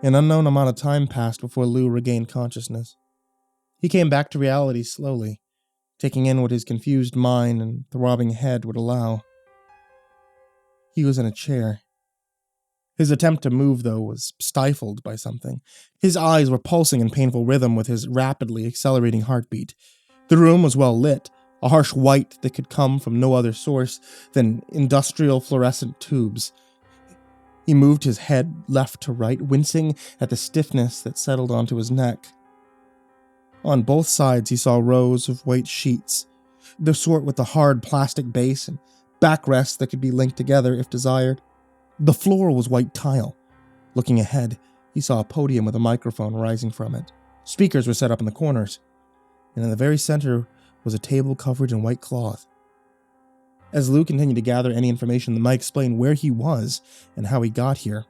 An unknown amount of time passed before Lou regained consciousness. He came back to reality slowly, taking in what his confused mind and throbbing head would allow. He was in a chair. His attempt to move, though, was stifled by something. His eyes were pulsing in painful rhythm with his rapidly accelerating heartbeat. The room was well lit, a harsh white that could come from no other source than industrial fluorescent tubes. He moved his head left to right, wincing at the stiffness that settled onto his neck. On both sides he saw rows of white sheets, the sort with the hard plastic base and backrests that could be linked together if desired. The floor was white tile. Looking ahead, he saw a podium with a microphone rising from it. Speakers were set up in the corners, and in the very center was a table covered in white cloth. As Lou continued to gather any information that might explain where he was and how he got here,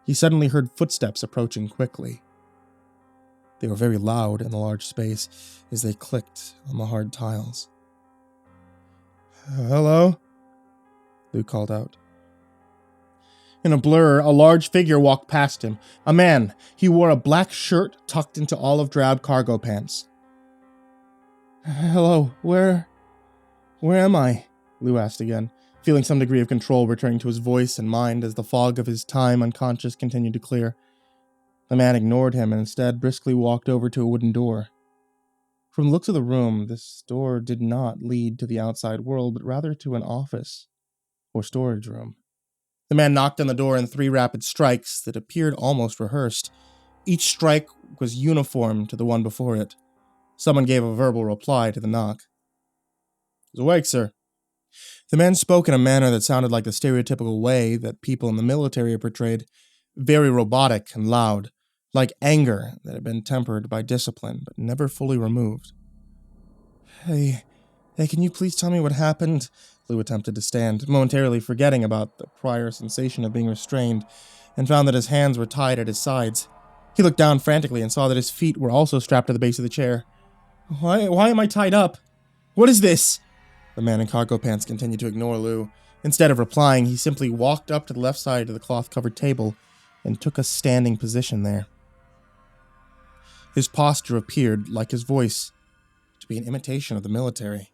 he suddenly heard footsteps approaching quickly. They were very loud in the large space as they clicked on the hard tiles. "Hello?" Lou called out. In a blur, a large figure walked past him. A man. He wore a black shirt tucked into olive drab cargo pants. "Hello, where am I?" Lou asked again, feeling some degree of control returning to his voice and mind as the fog of his time unconscious continued to clear. The man ignored him and instead briskly walked over to a wooden door. From the looks of the room, this door did not lead to the outside world, but rather to an office or storage room. The man knocked on the door in 3 rapid strikes that appeared almost rehearsed. Each strike was uniform to the one before it. Someone gave a verbal reply to the knock. "Is awake, sir." The man spoke in a manner that sounded like the stereotypical way that people in the military are portrayed, very robotic and loud, like anger that had been tempered by discipline but never fully removed. Hey, can you please tell me what happened?" Lou attempted to stand, momentarily forgetting about the prior sensation of being restrained, and found that his hands were tied at his sides. He looked down frantically and saw that his feet were also strapped to the base of the chair. Why am I tied up? What is this?" The man in cargo pants continued to ignore Lou. Instead of replying, he simply walked up to the left side of the cloth-covered table and took a standing position there. His posture appeared, like his voice, to be an imitation of the military.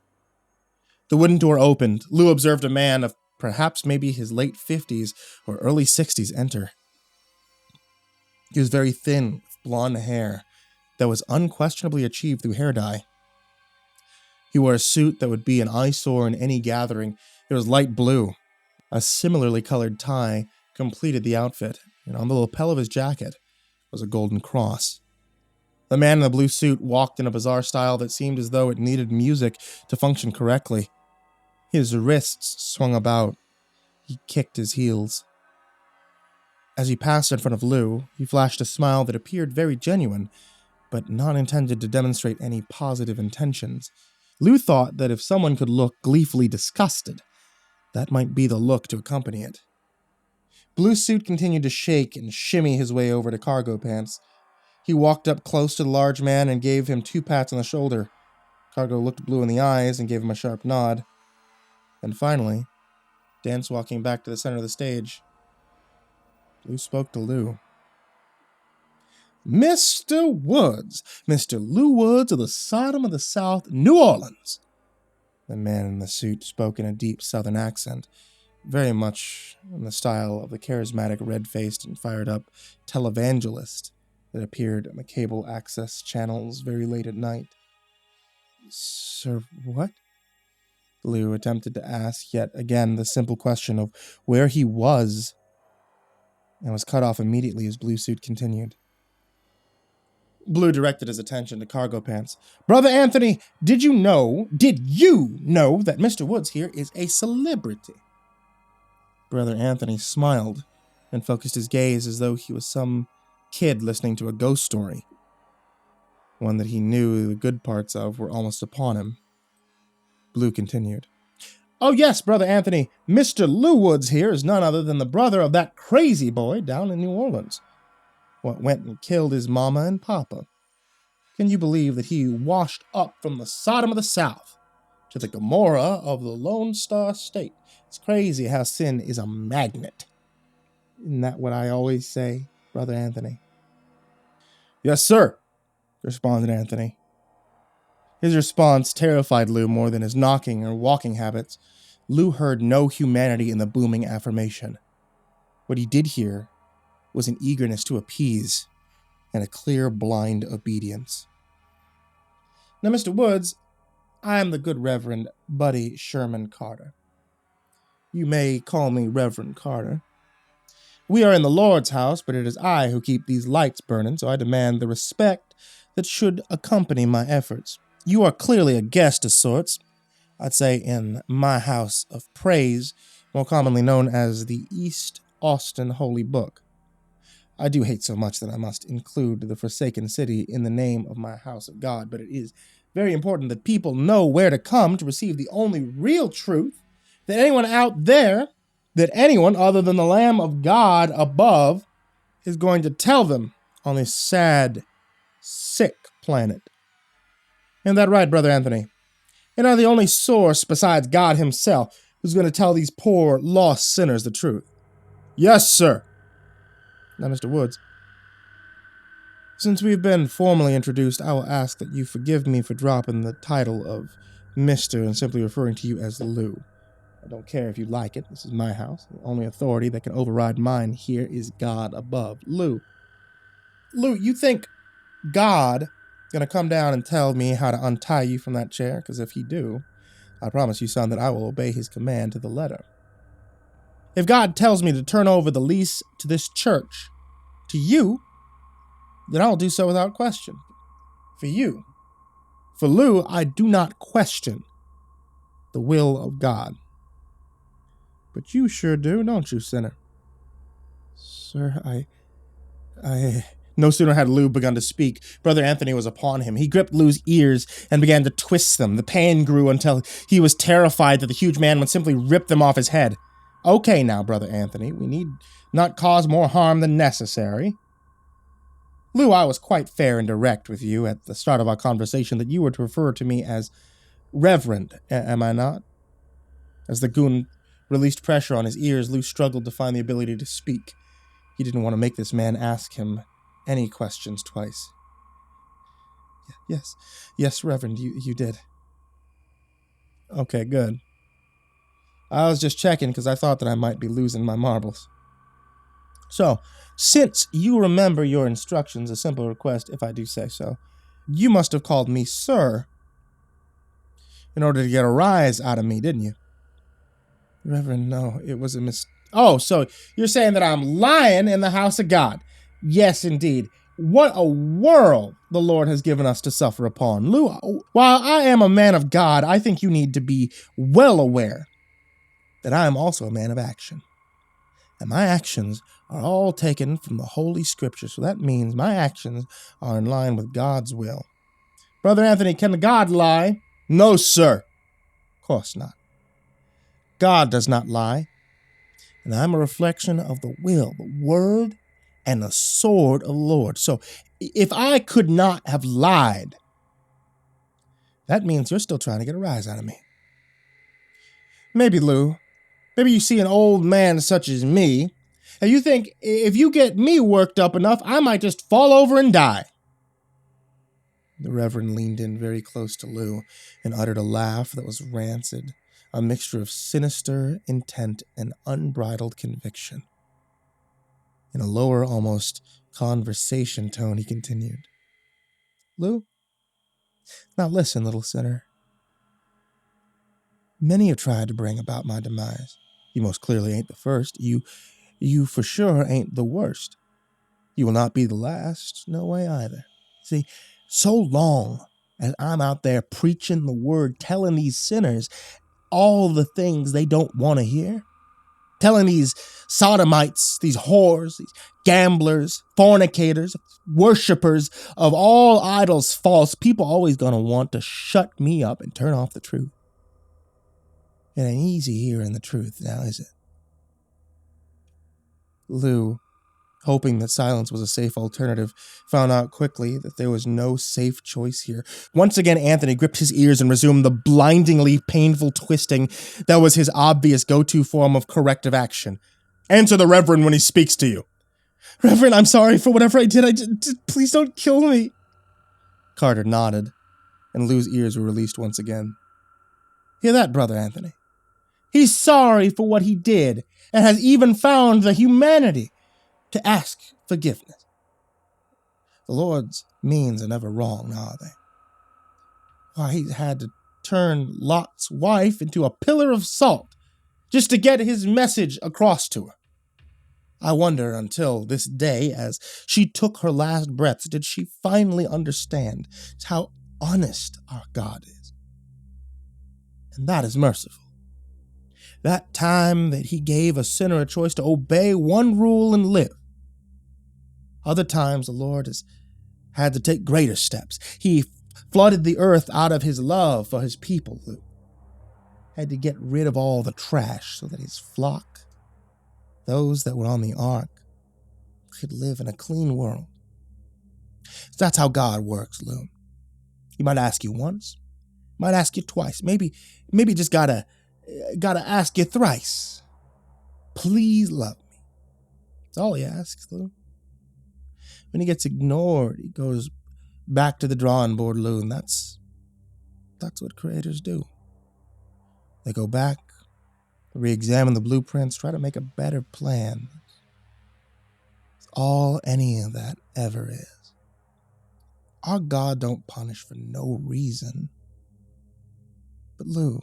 The wooden door opened. Lou observed a man of perhaps maybe his late 50s or early 60s enter. He was very thin, with blonde hair that was unquestionably achieved through hair dye. He wore a suit that would be an eyesore in any gathering. It was light blue. A similarly colored tie completed the outfit, and on the lapel of his jacket was a golden cross. The man in the blue suit walked in a bizarre style that seemed as though it needed music to function correctly. His wrists swung about. He kicked his heels. As he passed in front of Lou, he flashed a smile that appeared very genuine, but not intended to demonstrate any positive intentions. Lou thought that if someone could look gleefully disgusted, that might be the look to accompany it. Blue Suit continued to shake and shimmy his way over to cargo pants. He walked up close to the large man and gave him 2 pats on the shoulder. Cargo looked Blue in the eyes and gave him a sharp nod. And finally, dance walking back to the center of the stage, Blue spoke to Lou. "Mr. Woods, Mr. Lou Woods of the Sodom of the South, New Orleans." The man in the suit spoke in a deep southern accent, very much in the style of the charismatic, red-faced and fired-up televangelist that appeared on the cable access channels very late at night. "Sir, what?" Lou attempted to ask yet again the simple question of where he was, and was cut off immediately as Blue Suit continued. Blue directed his attention to cargo pants. "Brother Anthony, did you know that Mr. Woods here is a celebrity?" Brother Anthony smiled and focused his gaze as though he was some kid listening to a ghost story, one that he knew the good parts of were almost upon him. Blue continued. "Oh yes, Brother Anthony, Mr. Lou Woods here is none other than the brother of that crazy boy down in New Orleans, what went and killed his mama and papa. Can you believe that he washed up from the Sodom of the South to the Gomorrah of the Lone Star State? It's crazy how sin is a magnet. Isn't that what I always say, Brother Anthony?" Yes, sir, responded Anthony. His response terrified Lou more than his knocking or walking habits. Lou heard no humanity in the booming affirmation. What he did hear was an eagerness to appease and a clear, blind obedience. Now, Mr. Woods, I am the good Reverend Buddy Sherman Carter. You may call me Reverend Carter. We are in the Lord's house, but it is I who keep these lights burning, so I demand the respect that should accompany my efforts. You are clearly a guest of sorts, I'd say in my house of praise, more commonly known as the East Austin Holy Book. I do hate so much that I must include the Forsaken City in the name of my house of God, but it is very important that people know where to come to receive the only real truth that anyone out there, that anyone other than the Lamb of God above, is going to tell them on this sad, sick planet. Isn't that right, Brother Anthony? And are the only source besides God himself who's going to tell these poor, lost sinners the truth? Yes, sir. Now, Mr. Woods, since we've been formally introduced, I will ask that you forgive me for dropping the title of Mr. and simply referring to you as Lou. I don't care if you like it. This is my house. The only authority that can override mine here is God above. Lou, you think God going to come down and tell me how to untie you from that chair? Because if he do, I promise you, son, that I will obey his command to the letter. If God tells me to turn over the lease to this church to you, then I'll do so without question. For you. For Lou, I do not question the will of God. But you sure do, don't you, sinner? Sir, I... No sooner had Lou begun to speak, Brother Anthony was upon him. He gripped Lou's ears and began to twist them. The pain grew until he was terrified that the huge man would simply rip them off his head. Okay now, Brother Anthony, we need not cause more harm than necessary. Lou, I was quite fair and direct with you at the start of our conversation that you were to refer to me as Reverend, am I not? As the goon released pressure on his ears, Lou struggled to find the ability to speak. He didn't want to make this man ask him any questions twice. Yes, Reverend, you did. Okay, good. I was just checking because I thought that I might be losing my marbles. So, since you remember your instructions, a simple request, if I do say so, you must have called me sir in order to get a rise out of me, didn't you? Reverend, no, it was a mistake. Oh, so you're saying that I'm lying in the house of God. Yes, indeed. What a world the Lord has given us to suffer upon. Lou, while I am a man of God, I think you need to be well aware that I am also a man of action. And my actions are all taken from the Holy Scripture, so that means my actions are in line with God's will. Brother Anthony, can God lie? No, sir. Of course not. God does not lie. And I'm a reflection of the will, the word, and the sword of the Lord. So if I could not have lied, that means you're still trying to get a rise out of me. Maybe, Lou. Maybe you see an old man such as me, and you think if you get me worked up enough, I might just fall over and die. The Reverend leaned in very close to Lou and uttered a laugh that was rancid, a mixture of sinister intent and unbridled conviction. In a lower, almost conversation tone, he continued. Lou, now listen, little sinner. Many have tried to bring about my demise. You most clearly ain't the first. You for sure ain't the worst. You will not be the last. No way either. See, so long as I'm out there preaching the word, telling these sinners all the things they don't want to hear, telling these sodomites, these whores, these gamblers, fornicators, worshippers of all idols false, people always going to want to shut me up and turn off the truth. It ain't easy hearing the truth now, is it? Lou, hoping that silence was a safe alternative, found out quickly that there was no safe choice here. Once again, Anthony gripped his ears and resumed the blindingly painful twisting that was his obvious go-to form of corrective action. Answer the Reverend when he speaks to you. Reverend, I'm sorry for whatever I did. Please don't kill me. Carter nodded, and Lou's ears were released once again. Hear that, Brother Anthony? He's sorry for what he did, and has even found the humanity to ask forgiveness. The Lord's means are never wrong, are they? Why, he had to turn Lot's wife into a pillar of salt just to get his message across to her. I wonder until this day, as she took her last breaths, did she finally understand how honest our God is. And that is merciful. That time that he gave a sinner a choice to obey one rule and live. Other times the Lord has had to take greater steps. He flooded the earth out of his love for his people, Lou. Had to get rid of all the trash so that his flock, those that were on the ark, could live in a clean world. So that's how God works, Lou. He might ask you once, might ask you twice, maybe just gotta ask you thrice. Please love me. That's all he asks, Lou. When he gets ignored, he goes back to the drawing board, Lou, and that's what creators do. They go back, re-examine the blueprints, try to make a better plan. It's all any of that ever is. Our God don't punish for no reason. But Lou,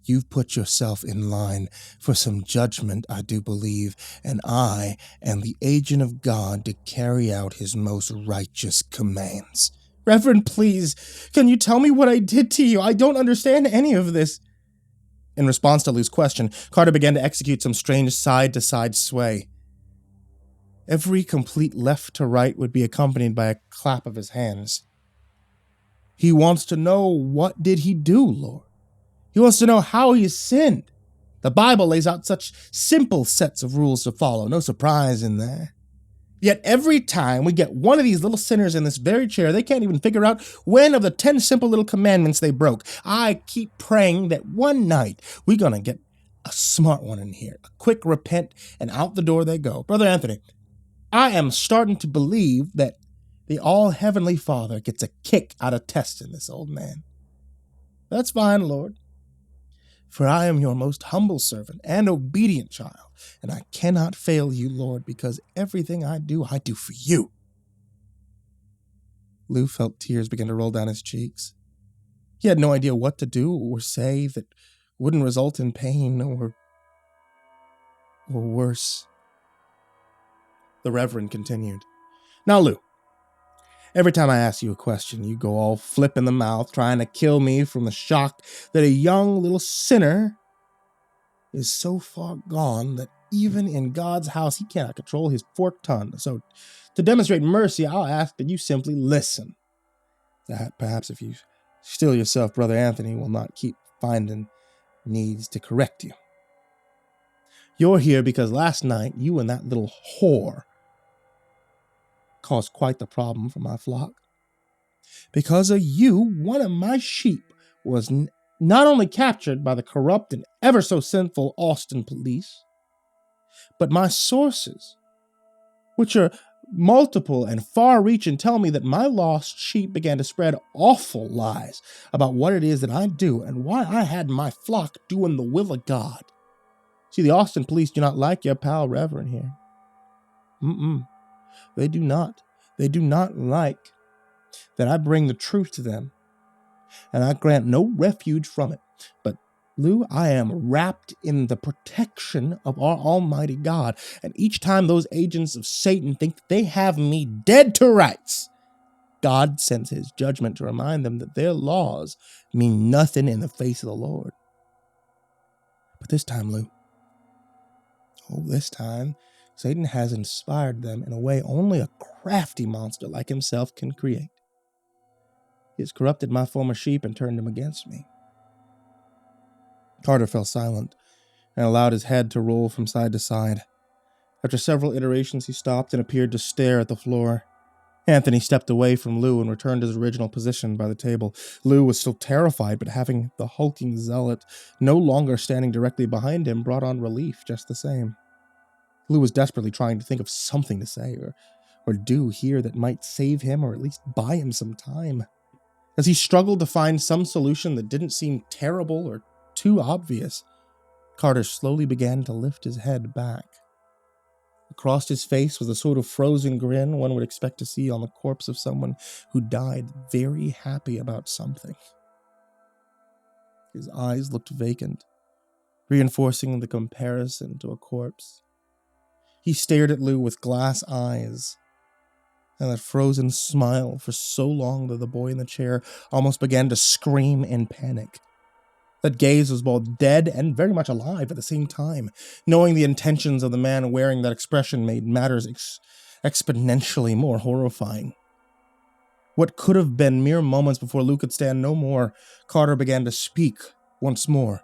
you've put yourself in line for some judgment, I do believe, and I am the agent of God to carry out his most righteous commands. Reverend, please, can you tell me what I did to you? I don't understand any of this. In response to Lou's question, Carter began to execute some strange side-to-side sway. Every complete left to right would be accompanied by a clap of his hands. He wants to know, what did he do, Lord? He wants to know how he sinned. The Bible lays out such simple sets of rules to follow, no surprise in there. Yet every time we get one of these little sinners in this very chair, they can't even figure out when of the 10 simple little commandments they broke. I keep praying that one night we're going to get a smart one in here. A quick repent, and out the door they go. Brother Anthony, I am starting to believe that the All-Heavenly Father gets a kick out of testing this old man. That's fine, Lord. For I am your most humble servant and obedient child, and I cannot fail you, Lord, because everything I do for you. Lou felt tears begin to roll down his cheeks. He had no idea what to do or say that wouldn't result in pain or worse. The Reverend continued. Now, Lou, every time I ask you a question, you go all flip in the mouth, trying to kill me from the shock that a young little sinner is so far gone that even in God's house, he cannot control his forked tongue. So, to demonstrate mercy, I'll ask that you simply listen. That perhaps if you still yourself, Brother Anthony will not keep finding needs to correct you. You're here because last night, you and that little whore caused quite the problem for my flock. Because of you, one of my sheep was not only captured by the corrupt and ever so sinful Austin police, but my sources, which are multiple and far-reaching, tell me that my lost sheep began to spread awful lies about what it is that I do and why I had my flock doing the will of God. See, the Austin police do not like your pal Reverend here. They do not. They do not like that I bring the truth to them, and I grant no refuge from it. But, Lou, I am wrapped in the protection of our Almighty God, and each time those agents of Satan think that they have me dead to rights, God sends his judgment to remind them that their laws mean nothing in the face of the Lord. But this time, Lou, this time, Satan has inspired them in a way only a crafty monster like himself can create. He has corrupted my former sheep and turned them against me. Carter fell silent and allowed his head to roll from side to side. After several iterations, he stopped and appeared to stare at the floor. Anthony stepped away from Lou and returned to his original position by the table. Lou was still terrified, but having the hulking zealot no longer standing directly behind him brought on relief just the same. Lou was desperately trying to think of something to say or do here that might save him or at least buy him some time. As he struggled to find some solution that didn't seem terrible or too obvious, Carter slowly began to lift his head back. Across his face was the sort of frozen grin one would expect to see on the corpse of someone who died very happy about something. His eyes looked vacant, reinforcing the comparison to a corpse. He stared at Lou with glass eyes, and that frozen smile for so long that the boy in the chair almost began to scream in panic. That gaze was both dead and very much alive at the same time. Knowing the intentions of the man wearing that expression made matters exponentially more horrifying. What could have been mere moments before Lou could stand no more, Carter began to speak once more.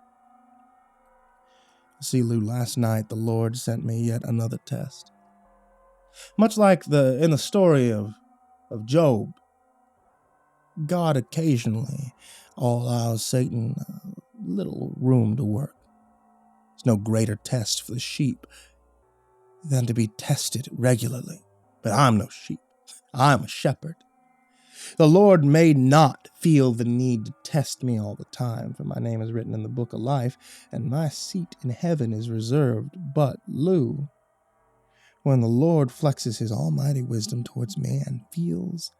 See, Lou, last night the Lord sent me yet another test. Much like in the story of Job, God occasionally allows Satan little room to work. There's no greater test for the sheep than to be tested regularly. But I'm no sheep. I'm a shepherd. The Lord may not feel the need to test me all the time, for my name is written in the book of life, and my seat in heaven is reserved. But, Lou, when the Lord flexes his almighty wisdom towards me and feels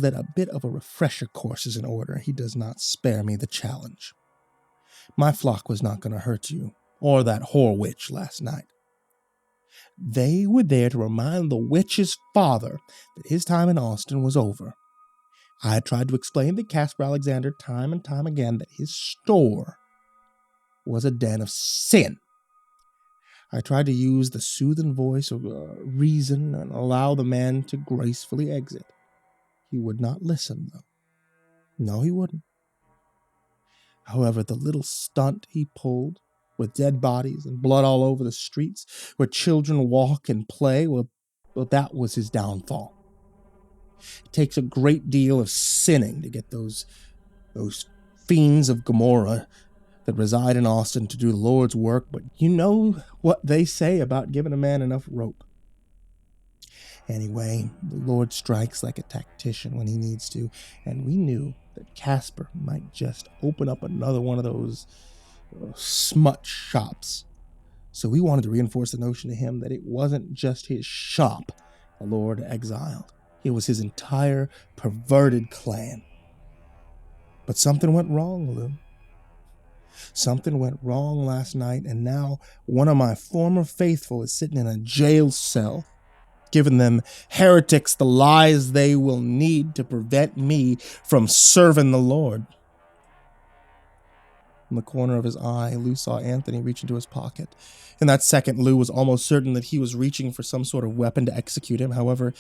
that a bit of a refresher course is in order, he does not spare me the challenge. My flock was not going to hurt you, or that whore witch last night. They were there to remind the witch's father that his time in Austin was over. I had tried to explain to Casper Alexander time and time again that his store was a den of sin. I tried to use the soothing voice of reason and allow the man to gracefully exit. He would not listen, though. No, he wouldn't. However, the little stunt he pulled, with dead bodies and blood all over the streets, where children walk and play, well, that was his downfall. It takes a great deal of sinning to get those fiends of Gomorrah that reside in Austin to do the Lord's work, but you know what they say about giving a man enough rope. Anyway, the Lord strikes like a tactician when he needs to, and we knew that Casper might just open up another one of those smut shops. So we wanted to reinforce the notion to him that it wasn't just his shop the Lord exiled. It was his entire perverted clan. But something went wrong, Lou. Something went wrong last night, and now one of my former faithful is sitting in a jail cell, giving them heretics the lies they will need to prevent me from serving the Lord. In the corner of his eye, Lou saw Anthony reach into his pocket. In that second, Lou was almost certain that he was reaching for some sort of weapon to execute him. However,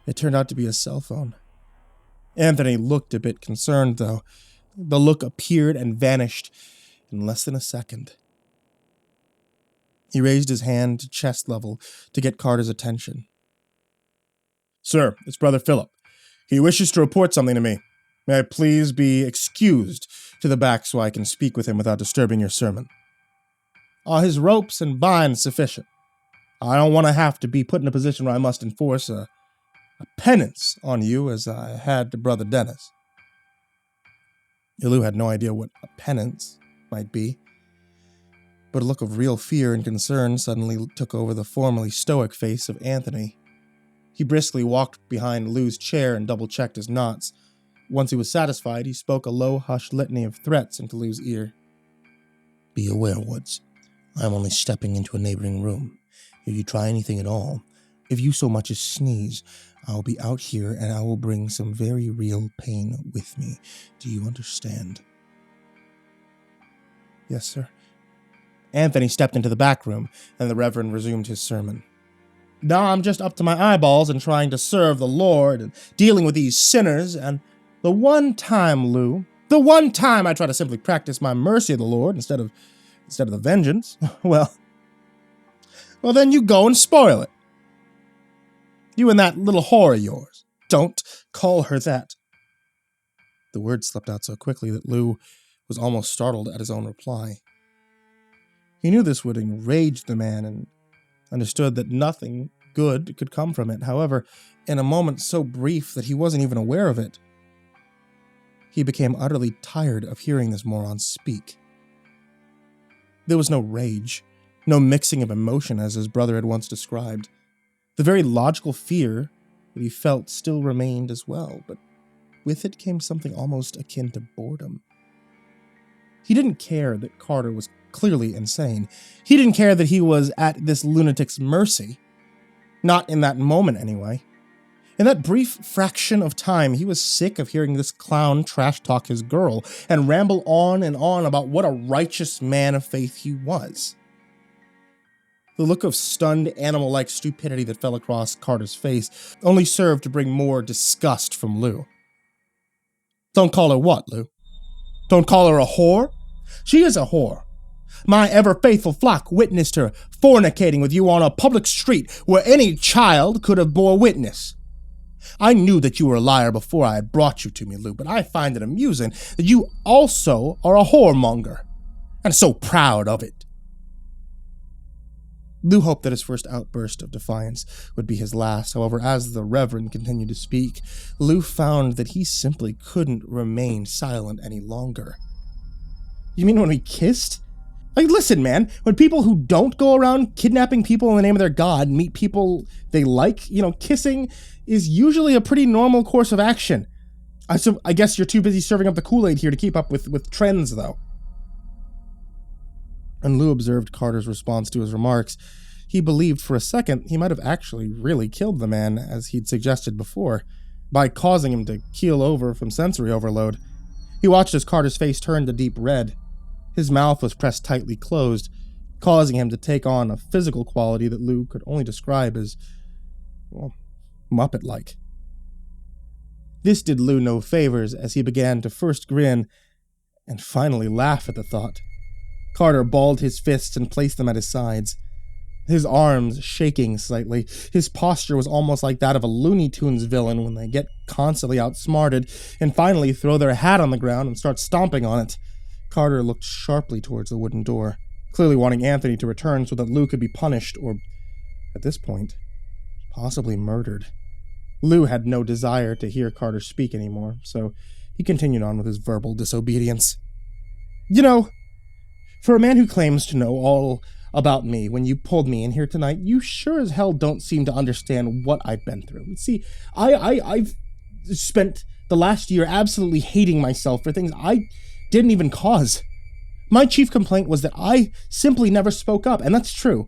it turned out to be a cell phone. Anthony looked a bit concerned, though. The look appeared and vanished in less than a second. He raised his hand to chest level to get Carter's attention. Sir, it's Brother Philip. He wishes to report something to me. May I please be excused to the back so I can speak with him without disturbing your sermon? Are his ropes and binds sufficient? I don't want to have to be put in a position where I must enforce a penance on you as I had to Brother Dennis. Lou had no idea what a penance might be, but a look of real fear and concern suddenly took over the formerly stoic face of Anthony. He briskly walked behind Lou's chair and double-checked his knots. Once he was satisfied, he spoke a low, hushed litany of threats into Lou's ear. Be aware, Woods. I am only stepping into a neighboring room. If you try anything at all, if you so much as sneeze, I will be out here and I will bring some very real pain with me. Do you understand? Yes, sir. Anthony stepped into the back room, and the Reverend resumed his sermon. Now I'm just up to my eyeballs in trying to serve the Lord and dealing with these sinners, and the one time, Lou, the one time I try to simply practice my mercy of the Lord instead of the vengeance, well, then you go and spoil it. You and that little whore of yours. Don't call her that. The words slipped out so quickly that Lou was almost startled at his own reply. He knew this would enrage the man, and understood that nothing good could come from it. However, in a moment so brief that he wasn't even aware of it, he became utterly tired of hearing this moron speak. There was no rage, no mixing of emotion as his brother had once described. The very logical fear that he felt still remained as well, but with it came something almost akin to boredom. He didn't care that Carter was clearly insane. He didn't care that he was at this lunatic's mercy. Not in that moment, anyway. In that brief fraction of time, he was sick of hearing this clown trash-talk his girl and ramble on and on about what a righteous man of faith he was. The look of stunned, animal-like stupidity that fell across Carter's face only served to bring more disgust from Lou. Don't call her what, Lou? Don't call her a whore? She is a whore. My ever-faithful flock witnessed her fornicating with you on a public street where any child could have bore witness. I knew that you were a liar before I had brought you to me, Lou, but I find it amusing that you also are a whoremonger, and so proud of it. Lou hoped that his first outburst of defiance would be his last. However, as the Reverend continued to speak, Lou found that he simply couldn't remain silent any longer. You mean when we kissed? Like, listen, man, when people who don't go around kidnapping people in the name of their god meet people they like, kissing is usually a pretty normal course of action. I guess you're too busy serving up the Kool-Aid here to keep up with trends, though. When Lou observed Carter's response to his remarks, he believed for a second he might have actually really killed the man, as he'd suggested before, by causing him to keel over from sensory overload. He watched as Carter's face turned a deep red. His mouth was pressed tightly closed, causing him to take on a physical quality that Lou could only describe as, well, Muppet-like. This did Lou no favors as he began to first grin and finally laugh at the thought. Carter balled his fists and placed them at his sides, his arms shaking slightly. His posture was almost like that of a Looney Tunes villain when they get constantly outsmarted and finally throw their hat on the ground and start stomping on it. Carter looked sharply towards the wooden door, clearly wanting Anthony to return so that Lou could be punished or, at this point, possibly murdered. Lou had no desire to hear Carter speak anymore, so he continued on with his verbal disobedience. For a man who claims to know all about me when you pulled me in here tonight, you sure as hell don't seem to understand what I've been through. See, I've spent the last year absolutely hating myself for things I didn't even cause. My chief complaint was that I simply never spoke up, and that's true.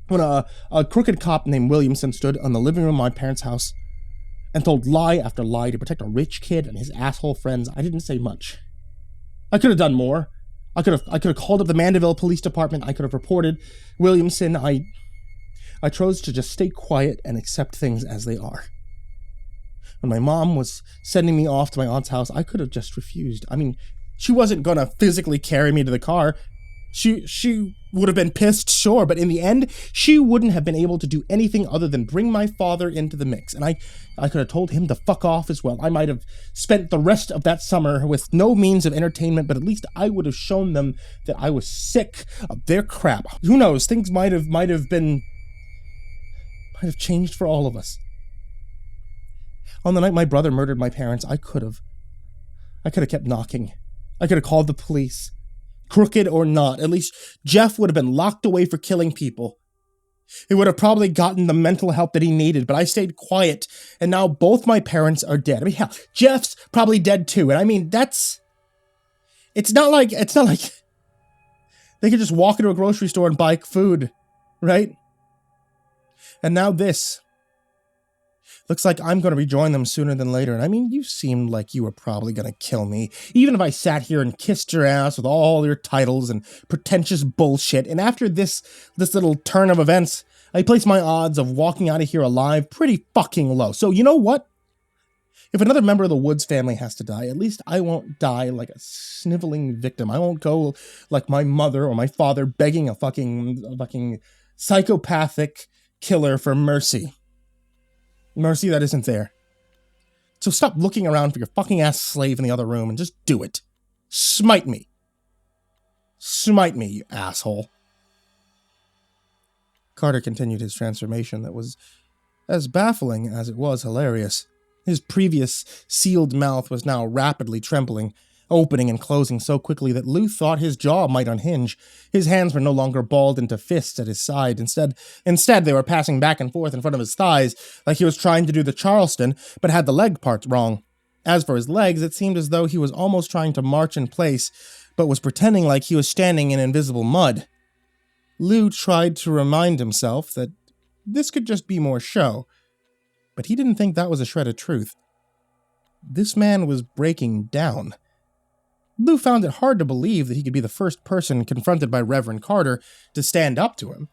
When a crooked cop named Williamson stood on the living room of my parents' house and told lie after lie to protect a rich kid and his asshole friends, I didn't say much. I could have done more. I could have called up the Mandeville Police Department. I could have reported Williamson. I chose to just stay quiet and accept things as they are. When my mom was sending me off to my aunt's house, I could have just refused. I mean, she wasn't gonna physically carry me to the car. She would have been pissed, sure, but in the end, she wouldn't have been able to do anything other than bring my father into the mix, and I could have told him to fuck off as well. I might have spent the rest of that summer with no means of entertainment, but at least I would have shown them that I was sick of their crap. Who knows, things might have changed for all of us. On the night my brother murdered my parents, I could have kept knocking. I could have called the police. Crooked or not, at least Jeff would have been locked away for killing people. He would have probably gotten the mental help that he needed, but I stayed quiet, and now both my parents are dead. I mean, hell, Jeff's probably dead too, and I mean, it's not like they could just walk into a grocery store and buy food, right? And now this. Looks like I'm going to rejoin them sooner than later. And I mean, you seemed like you were probably going to kill me, even if I sat here and kissed your ass with all your titles and pretentious bullshit. And after this little turn of events, I place my odds of walking out of here alive pretty fucking low. So you know what? If another member of the Woods family has to die, at least I won't die like a sniveling victim. I won't go like my mother or my father begging a fucking psychopathic killer for mercy. Mercy that isn't there. So stop looking around for your fucking ass slave in the other room and just do it. Smite me. Smite me, you asshole. Carter continued his transformation that was as baffling as it was hilarious. His previous sealed mouth was now rapidly trembling, opening and closing so quickly that Lou thought his jaw might unhinge. His hands were no longer balled into fists at his side. Instead, they were passing back and forth in front of his thighs, like he was trying to do the Charleston, but had the leg part wrong. As for his legs, it seemed as though he was almost trying to march in place, but was pretending like he was standing in invisible mud. Lou tried to remind himself that this could just be more show, but he didn't think that was a shred of truth. This man was breaking down. Lou found it hard to believe that he could be the first person confronted by Reverend Carter to stand up to him.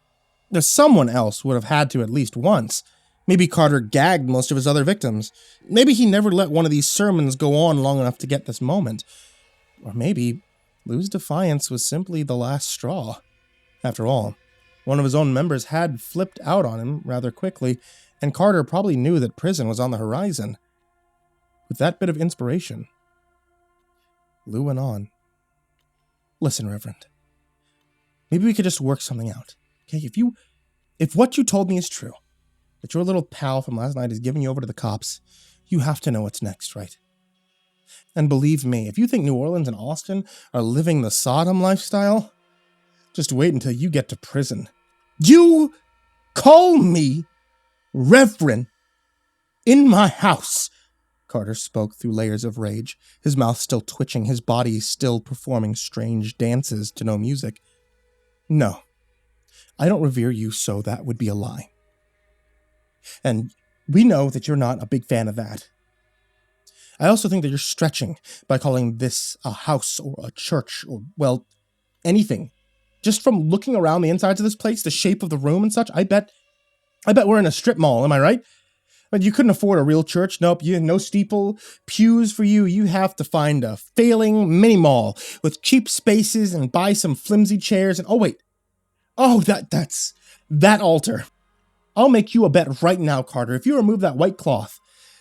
Someone else would have had to at least once. Maybe Carter gagged most of his other victims. Maybe he never let one of these sermons go on long enough to get this moment. Or maybe Lou's defiance was simply the last straw. After all, one of his own members had flipped out on him rather quickly, and Carter probably knew that prison was on the horizon. With that bit of inspiration, Lou went on. Listen, Reverend. Maybe we could just work something out. Okay, if what you told me is true, that your little pal from last night is giving you over to the cops, you have to know what's next, right? And believe me, if you think New Orleans and Austin are living the Sodom lifestyle, just wait until you get to prison. You call me Reverend in my house. Carter spoke through layers of rage, his mouth still twitching, his body still performing strange dances to no music. No, I don't revere you, so that would be a lie. And we know that you're not a big fan of that. I also think that you're stretching by calling this a house or a church or, well, anything. Just from looking around the insides of this place, the shape of the room and such, I bet we're in a strip mall, am I right? But you couldn't afford a real church. Nope, you no steeple, pews for you. You have to find a failing mini mall with cheap spaces and buy some flimsy chairs. And oh wait, that's that altar. I'll make you a bet right now, Carter. If you remove that white cloth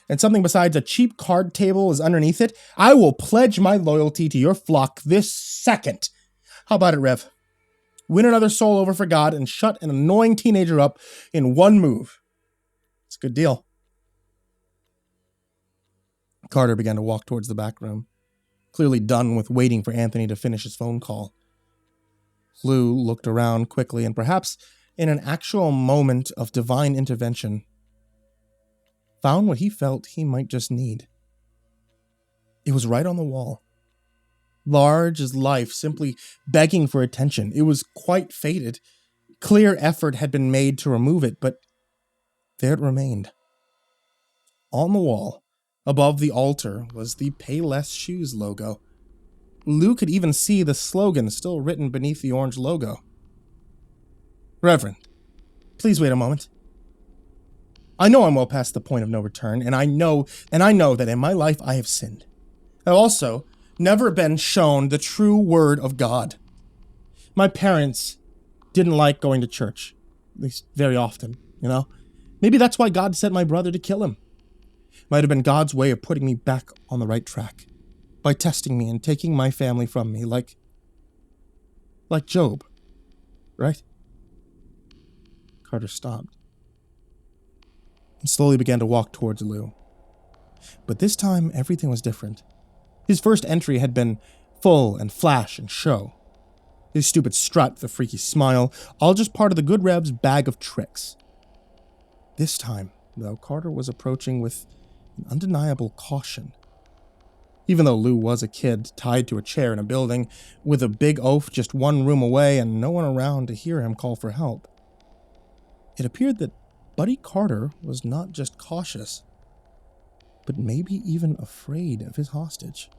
and something besides a cheap card table is underneath it, I will pledge my loyalty to your flock this second. How about it, Rev? Win another soul over for God and shut an annoying teenager up in one move. It's a good deal. Carter began to walk towards the back room, clearly done with waiting for Anthony to finish his phone call. Lou looked around quickly and perhaps in an actual moment of divine intervention, found what he felt he might just need. It was right on the wall. Large as life, simply begging for attention. It was quite faded. Clear effort had been made to remove it, but there it remained. On the wall, above the altar, was the Payless Shoes logo. Lou could even see the slogan still written beneath the orange logo. Reverend, please wait a moment. I know I'm well past the point of no return, and I know that in my life I have sinned. I've also never been shown the true word of God. My parents didn't like going to church, at least very often, you know? Maybe that's why God sent my brother to kill him. Might have been God's way of putting me back on the right track, by testing me and taking my family from me, like Job, right? Carter stopped and slowly began to walk towards Lou. But this time, everything was different. His first entry had been full and flash and show. His stupid strut, the freaky smile, all just part of the good Rev's bag of tricks. This time, though, Carter was approaching with an undeniable caution. Even though Lou was a kid tied to a chair in a building, with a big oaf just one room away and no one around to hear him call for help, it appeared that Buddy Carter was not just cautious, but maybe even afraid of his hostage.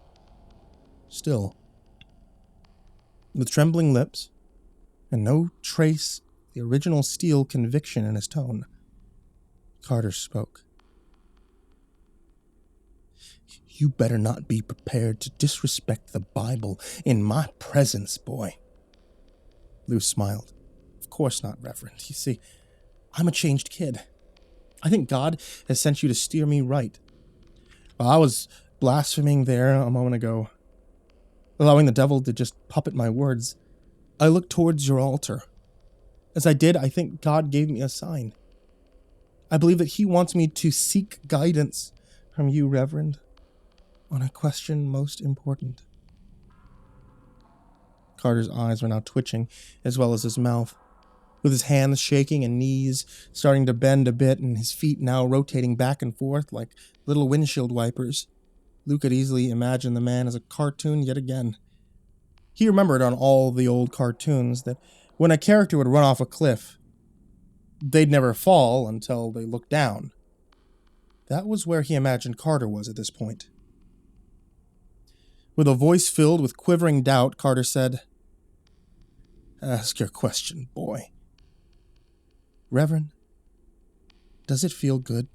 Still, with trembling lips and no trace of the original steel conviction in his tone, Carter spoke. You better not be prepared to disrespect the Bible in my presence, boy. Lou smiled. Of course not, Reverend. You see, I'm a changed kid. I think God has sent you to steer me right. While I was blaspheming there a moment ago, allowing the devil to just puppet my words, I looked towards your altar. As I did, I think God gave me a sign. I believe that he wants me to seek guidance from you, Reverend, on a question most important. Carter's eyes were now twitching, as well as his mouth. With his hands shaking and knees starting to bend a bit and his feet now rotating back and forth like little windshield wipers, Lou could easily imagine the man as a cartoon yet again. He remembered on all the old cartoons that when a character would run off a cliff, they'd never fall until they looked down. That was where he imagined Carter was at this point. With a voice filled with quivering doubt, Carter said, "Ask your question, boy." "Reverend, does it feel good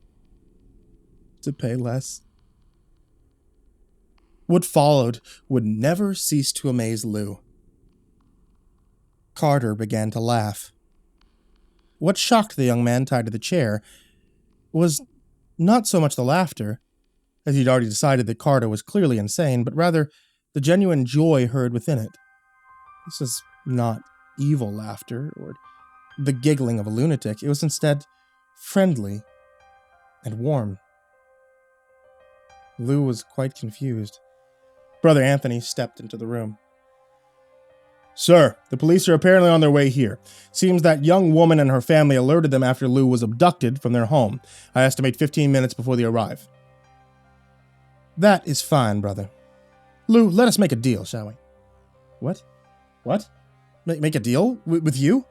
to pay less?" What followed would never cease to amaze Lou. Carter began to laugh. What shocked the young man tied to the chair was not so much the laughter, as he'd already decided that Carter was clearly insane, but rather the genuine joy heard within it. This was not evil laughter or the giggling of a lunatic. It was instead friendly and warm. Lou was quite confused. Brother Anthony stepped into the room. "Sir, the police are apparently on their way here. Seems that young woman and her family alerted them after Lou was abducted from their home. I estimate 15 minutes before they arrive." "That is fine, brother. Lou, let us make a deal, shall we?" "What? What? Make a deal? With you?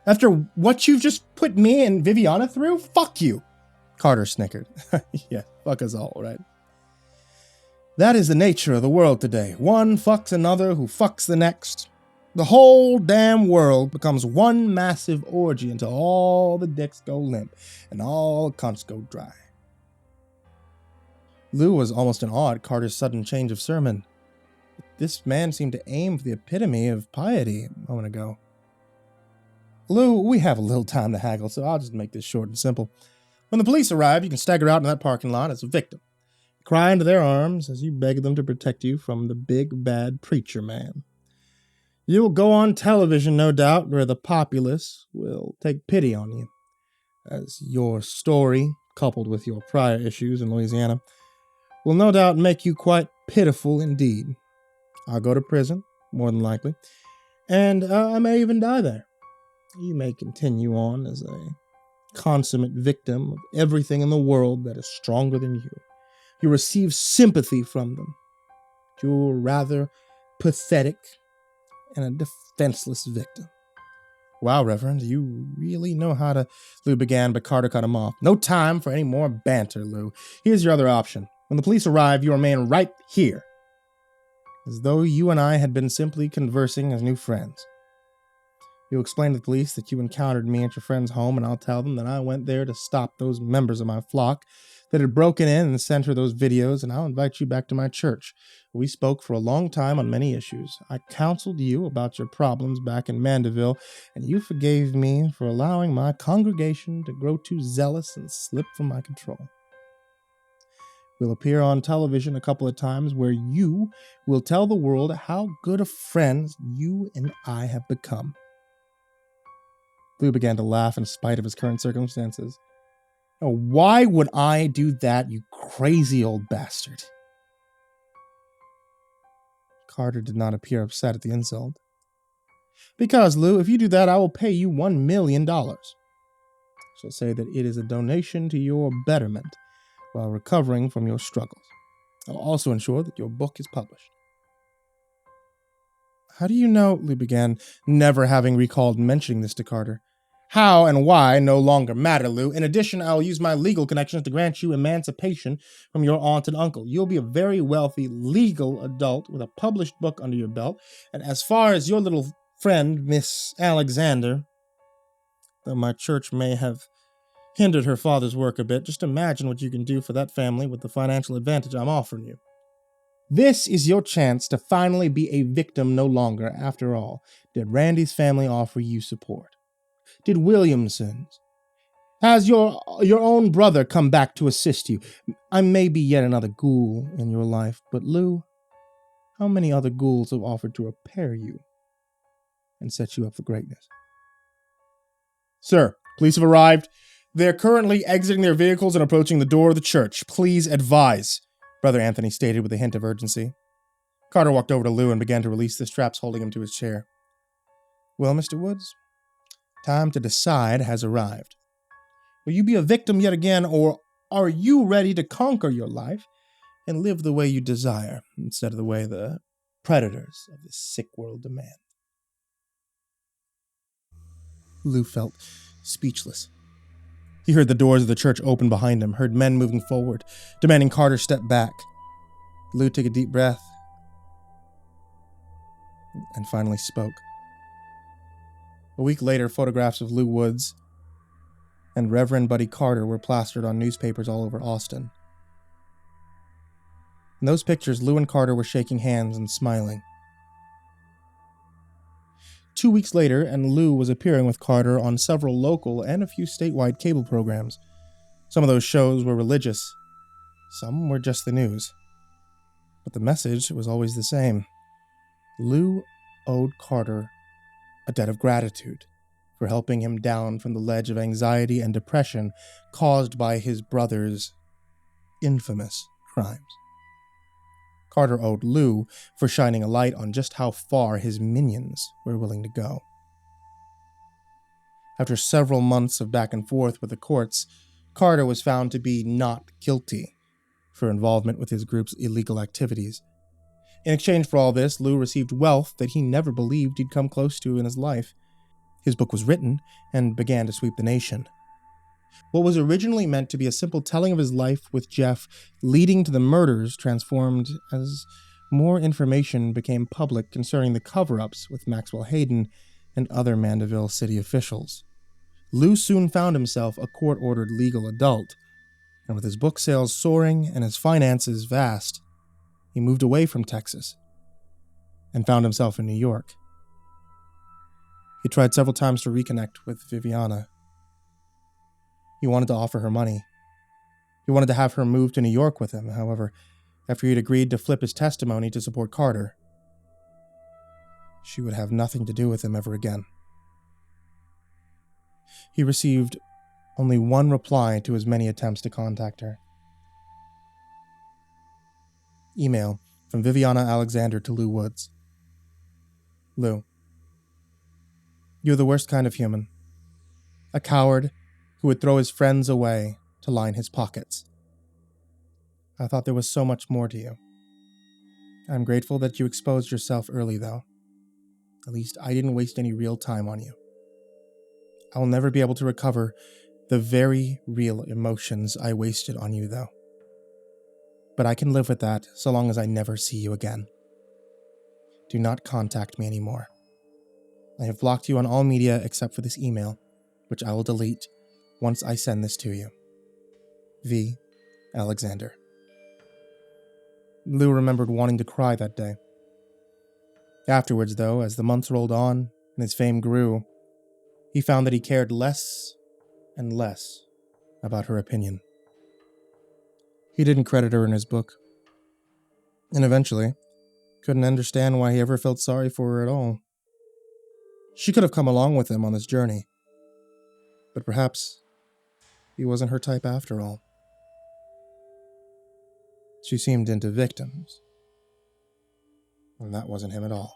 After what you've just put me and Viviana through? Fuck you!" Carter snickered. "Yeah, fuck us all, right?" "That is the nature of the world today. One fucks another who fucks the next. The whole damn world becomes one massive orgy until all the dicks go limp and all the cunts go dry." Lou was almost in awe at Carter's sudden change of sermon. This man seemed to aim for the epitome of piety a moment ago. "Lou, we have a little time to haggle, so I'll just make this short and simple. When the police arrive, you can stagger out in that parking lot as a victim. Cry into their arms as you beg them to protect you from the big bad preacher man. You will go on television, no doubt, where the populace will take pity on you, as your story, coupled with your prior issues in Louisiana, will no doubt make you quite pitiful indeed. I'll go to prison, more than likely, and I may even die there. You may continue on as a consummate victim of everything in the world that is stronger than you. You receive sympathy from them. You're rather pathetic and a defenseless victim." "Wow, Reverend, you really know how to..." Lou began, but Carter cut him off. "No time for any more banter, Lou. Here's your other option. When the police arrive, you remain right here, as though you and I had been simply conversing as new friends. You'll explain to the police that you encountered me at your friend's home, and I'll tell them that I went there to stop those members of my flock that had broken in and sent her those videos, and I'll invite you back to my church. We spoke for a long time on many issues. I counseled you about your problems back in Mandeville, and you forgave me for allowing my congregation to grow too zealous and slip from my control. We'll appear on television a couple of times where you will tell the world how good of friends you and I have become." Lou began to laugh in spite of his current circumstances. "Oh, why would I do that, you crazy old bastard?" Carter did not appear upset at the insult. "Because, Lou, if you do that, I will pay you $1 million. So say that it is a donation to your betterment while recovering from your struggles. I'll also ensure that your book is published." "How do you know," Lou began, never having recalled mentioning this to Carter. "How and why no longer matter, Lou. In addition, I'll use my legal connections to grant you emancipation from your aunt and uncle. You'll be a very wealthy, legal adult with a published book under your belt. And as far as your little friend, Miss Alexander, though my church may have hindered her father's work a bit, just imagine what you can do for that family with the financial advantage I'm offering you. This is your chance to finally be a victim no longer. After all, did Randy's family offer you support? Did Williamson's? Has your own brother come back to assist you? I may be yet another ghoul in your life, but Lou, how many other ghouls have offered to repair you and set you up for greatness?" Sir, police have arrived. They're currently exiting their vehicles and approaching the door of the church. Please advise, Brother Anthony stated with a hint of urgency. Carter walked over to Lou and began to release the straps holding him to his chair. Well, Mr. Woods, time to decide has arrived. Will you be a victim yet again, or are you ready to conquer your life and live the way you desire, instead of the way the predators of this sick world demand? Lou felt speechless. He heard the doors of the church open behind him, heard men moving forward, demanding Carter step back. Lou took a deep breath and finally spoke. A week later, photographs of Lou Woods and Reverend Buddy Carter were plastered on newspapers all over Austin. In those pictures, Lou and Carter were shaking hands and smiling. 2 weeks later, and Lou was appearing with Carter on several local and a few statewide cable programs. Some of those shows were religious. Some were just the news. But the message was always the same. Lou owed Carter a debt of gratitude for helping him down from the ledge of anxiety and depression caused by his brother's infamous crimes. Carter owed Lou for shining a light on just how far his minions were willing to go. After several months of back and forth with the courts, Carter was found to be not guilty for involvement with his group's illegal activities. In exchange for all this, Lou received wealth that he never believed he'd come close to in his life. His book was written and began to sweep the nation. What was originally meant to be a simple telling of his life with Jeff leading to the murders transformed as more information became public concerning the cover-ups with Maxwell Hayden and other Mandeville city officials. Lou soon found himself a court-ordered legal adult, and with his book sales soaring and his finances vast, he moved away from Texas and found himself in New York. He tried several times to reconnect with Viviana. He wanted to offer her money. He wanted to have her move to New York with him. However, after he'd agreed to flip his testimony to support Carter, she would have nothing to do with him ever again. He received only one reply to his many attempts to contact her. Email from Viviana Alexander to Lou Woods. Lou, you're the worst kind of human. A coward who would throw his friends away to line his pockets. I thought there was so much more to you. I'm grateful that you exposed yourself early, though. At least I didn't waste any real time on you. I will never be able to recover the very real emotions I wasted on you, though. But I can live with that so long as I never see you again. Do not contact me anymore. I have blocked you on all media except for this email, which I will delete once I send this to you. V. Alexander. Lou remembered wanting to cry that day. Afterwards, though, as the months rolled on and his fame grew, he found that he cared less and less about her opinion. He didn't credit her in his book, and eventually couldn't understand why he ever felt sorry for her at all. She could have come along with him on this journey, but perhaps he wasn't her type after all. She seemed into victims, and that wasn't him at all.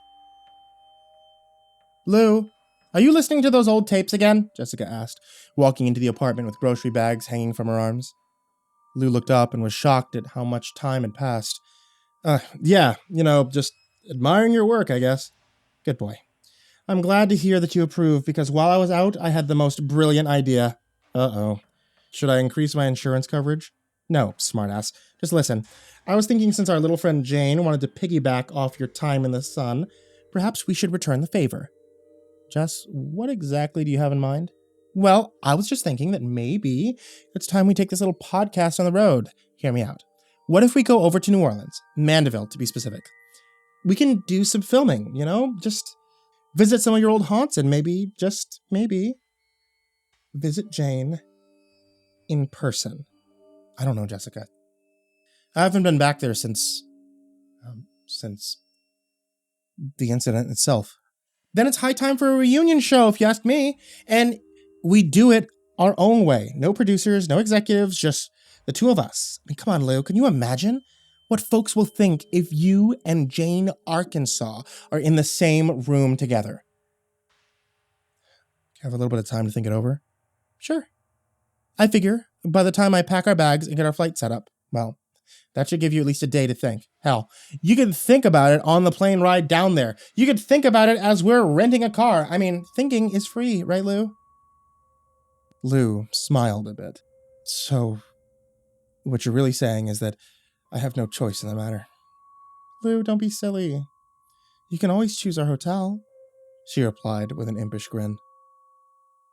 Lou, are you listening to those old tapes again? Jessica asked, walking into the apartment with grocery bags hanging from her arms. Lou looked up and was shocked at how much time had passed. Yeah, just admiring your work, I guess. Good boy. I'm glad to hear that you approve, because while I was out, I had the most brilliant idea. Uh-oh. Should I increase my insurance coverage? No, smartass. Just listen. I was thinking since our little friend Jane wanted to piggyback off your time in the sun, perhaps we should return the favor. Jess, what exactly do you have in mind? Well, I was just thinking that maybe it's time we take this little podcast on the road. Hear me out. What if we go over to New Orleans, Mandeville to be specific? We can do some filming, just visit some of your old haunts and maybe, just maybe, visit Jane in person. I don't know, Jessica. I haven't been back there since the incident itself. Then it's high time for a reunion show, if you ask me. And We do it our own way. No producers, no executives, just the two of us. I mean, come on, Lou, can you imagine what folks will think if you and Jane Arkansas are in the same room together? Have a little bit of time to think it over? Sure. I figure by the time I pack our bags and get our flight set up, well, that should give you at least a day to think. Hell, you can think about it on the plane ride down there. You could think about it as we're renting a car. I mean, thinking is free, right, Lou? Lou smiled a bit. So, what you're really saying is that I have no choice in the matter. Lou, don't be silly. You can always choose our hotel, she replied with an impish grin.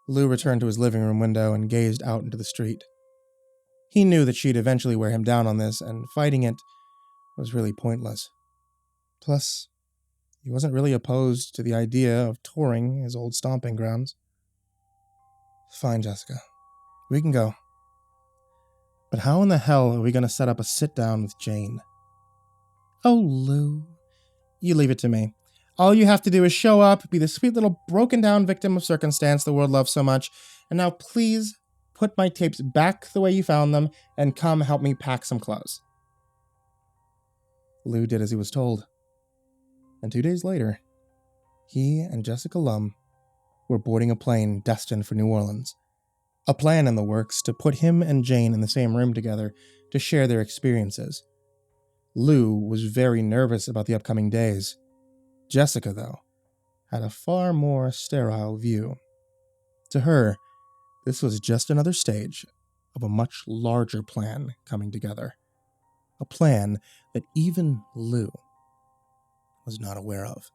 Lou returned to his living room window and gazed out into the street. He knew that she'd eventually wear him down on this, and fighting it was really pointless. Plus, he wasn't really opposed to the idea of touring his old stomping grounds. Fine, Jessica. We can go. But how in the hell are we going to set up a sit-down with Jane? Oh, Lou. You leave it to me. All you have to do is show up, be the sweet little broken-down victim of circumstance the world loves so much, and now please put my tapes back the way you found them and come help me pack some clothes. Lou did as he was told. And 2 days later, he and Jessica Lum were boarding a plane destined for New Orleans. A plan in the works to put him and Jane in the same room together to share their experiences. Lou was very nervous about the upcoming days. Jessica, though, had a far more sterile view. To her, this was just another stage of a much larger plan coming together. A plan that even Lou was not aware of.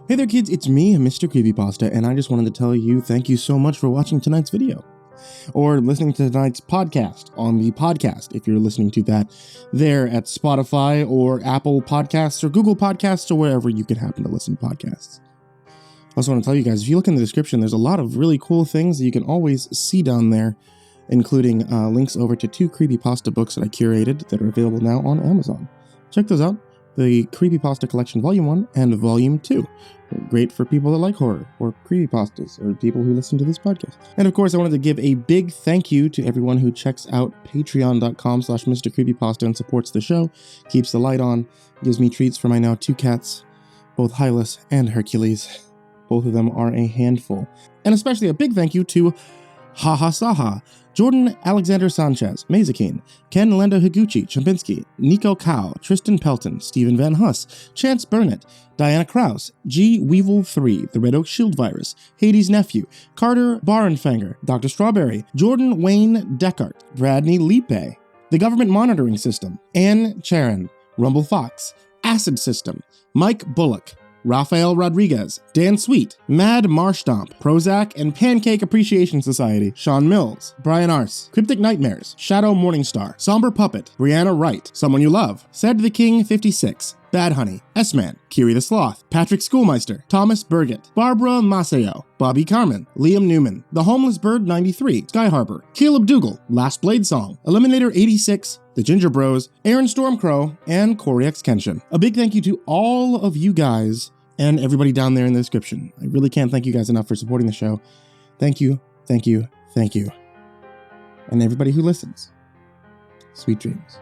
Hey there kids, it's me, MrCreepyPasta, and I just wanted to tell you thank you so much for watching tonight's video. Or listening to tonight's podcast on the podcast, if you're listening to that there at Spotify or Apple Podcasts or Google Podcasts or wherever you can happen to listen to podcasts. I also want to tell you guys, if you look in the description, there's a lot of really cool things that you can always see down there, including links over to 2 Creepypasta books that I curated that are available now on Amazon. Check those out. The Creepypasta Collection Volume 1 and Volume 2. Great for people that like horror, or creepypastas, or people who listen to this podcast. And of course, I wanted to give a big thank you to everyone who checks out patreon.com/MrCreepyPasta and supports the show, keeps the light on, gives me treats for my now 2 cats, both Hylas and Hercules. Both of them are a handful. And especially a big thank you to Saha, Jordan Alexander Sanchez, Mazikeen, Ken Lando Higuchi, Chompski, Nico kaeo, Tristain Pelton, Stephen VanHuss, Chance Burnett, Diana Kraus, G. Weevil 3, TheRedOakShieldVirus, Hades' Nephew, Carter Barenfanger, Dr. Strawberry, Jordan Wayne Deckard, Bradney Leipe, The Government Monitoring System, Ann Charron, rumblefox, AcidSystem, Mike Bullock, Raphael Rodriguez, Dan Sweet, Mad Marstomp, Prozac and Pancake Appreciation Society, Sean Mills, Brian Arce, Cryptic Nightmares, Shadow Morningstar, Somber Puppet, Brianna Wright, Someone You Love, Said the King 56, Bad Honey, S-Man, Kiri the Sloth, Patrick Schoolmeister, Thomas Burgett, Barbara Maceo, Bobby Carmen, Liam Newman, The Homeless Bird 93, Sky Harbor, Caleb Dougal, Last Blade Song, Eliminator 86, The Ginger Bros, Aaron Stormcrow, and Corey X Kenshin. A big thank you to all of you guys and everybody down there in the description. I really can't thank you guys enough for supporting the show. Thank you, thank you, thank you. And everybody who listens, sweet dreams.